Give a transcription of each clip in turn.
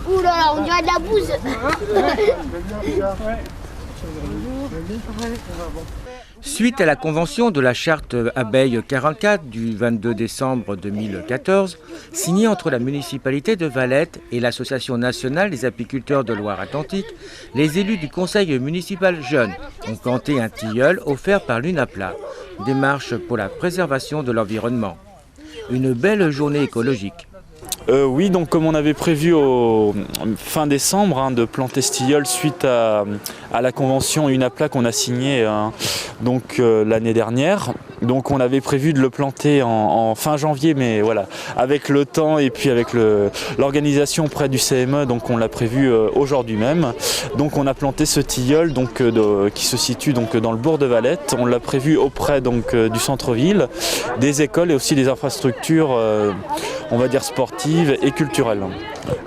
Ouh là là, on dirait de la bouse. Suite à la convention de la charte abeille 44 du 22 décembre 2014, signée entre la municipalité de Valette et l'Association nationale des apiculteurs de Loire-Atlantique, les élus du conseil municipal jeune ont planté un tilleul offert par l'UNAPLA, démarche pour la préservation de l'environnement. Une belle journée écologique. Oui, donc comme on avait prévu fin décembre de planter ce tilleul suite à la convention UNAPLA qu'on a signée l'année dernière. Donc on avait prévu de le planter en fin janvier, mais voilà, avec le temps et puis avec l'organisation près du CME, donc on l'a prévu aujourd'hui même. Donc on a planté ce tilleul qui se situe dans le bourg de Valette. On l'a prévu auprès du centre-ville, des écoles et aussi des infrastructures, on va dire sportives et culturelles.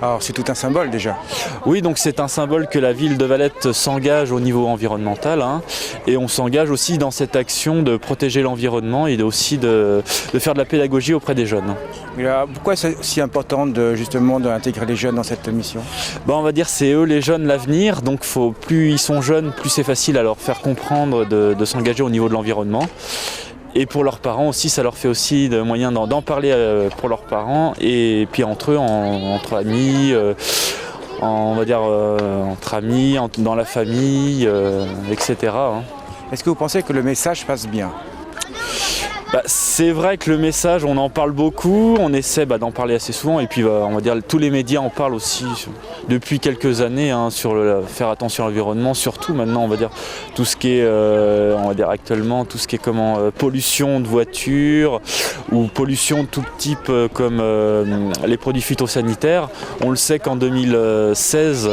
Alors c'est tout un symbole déjà. Oui, donc c'est un symbole que la ville de Valette s'engage au niveau environnemental et on s'engage aussi dans cette action de protéger l'environnement et aussi de faire de la pédagogie auprès des jeunes. Mais là, pourquoi c'est si important d'intégrer les jeunes dans cette mission ? On va dire c'est eux les jeunes l'avenir, donc plus ils sont jeunes, plus c'est facile à leur faire comprendre de s'engager au niveau de l'environnement. Et pour leurs parents aussi, ça leur fait aussi de moyens d'en parler pour leurs parents et puis entre eux, entre amis, entre amis, dans la famille, etc. Est-ce que vous pensez que le message passe bien ? C'est vrai que le message, on en parle beaucoup, on essaie d'en parler assez souvent et puis on va dire tous les médias en parlent aussi depuis quelques années sur faire attention à l'environnement, surtout maintenant on va dire tout ce qui est on va dire actuellement tout ce qui est pollution de voitures ou pollution de tout type comme les produits phytosanitaires. On le sait qu'en 2016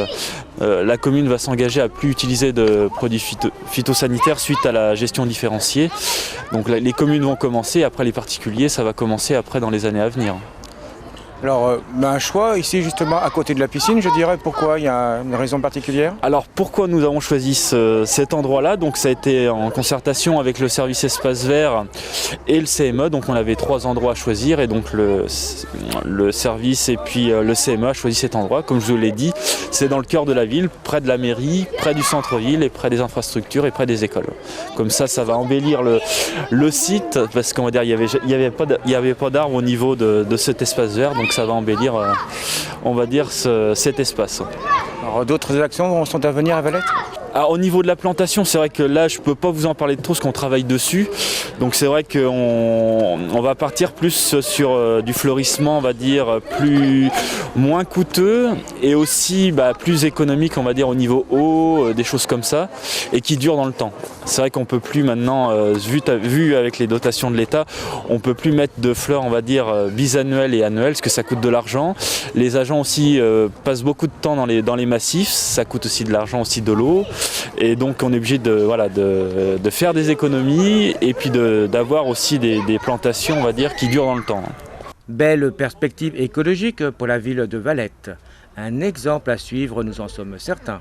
la commune va s'engager à plus utiliser de produits phytosanitaires suite à la gestion différenciée. Donc les communes vont commencer, après les particuliers, ça va commencer après dans les années à venir. Alors, un choix ici justement à côté de la piscine, je dirais. Pourquoi ? Il y a une raison particulière ? Alors pourquoi nous avons choisi cet endroit-là ? Donc ça a été en concertation avec le service espace vert et le CME. Donc on avait 3 endroits à choisir et donc le service et puis le CME a choisi cet endroit. Comme je vous l'ai dit, c'est dans le cœur de la ville, près de la mairie, près du centre-ville et près des infrastructures et près des écoles. Comme ça va embellir le site parce qu'on va dire il y avait pas d'arbres au niveau de cet espace vert. Donc ça va embellir, on va dire, cet espace. Alors d'autres actions sont à venir à Valette ? Alors, au niveau de la plantation, c'est vrai que là, je ne peux pas vous en parler de trop parce qu'on travaille dessus. Donc c'est vrai qu'on va partir plus sur du fleurissement, on va dire, moins coûteux et aussi plus économique, on va dire, au niveau eau, des choses comme ça, et qui durent dans le temps. C'est vrai qu'on ne peut plus maintenant, vu avec les dotations de l'État, on ne peut plus mettre de fleurs, on va dire, bisannuelles et annuelles, parce que ça coûte de l'argent. Les agents aussi passent beaucoup de temps dans les massifs, ça coûte aussi de l'argent, aussi de l'eau. Et donc on est obligé de faire des économies et puis d'avoir aussi des plantations, on va dire, qui durent dans le temps. Belle perspective écologique pour la ville de Valette. Un exemple à suivre, nous en sommes certains.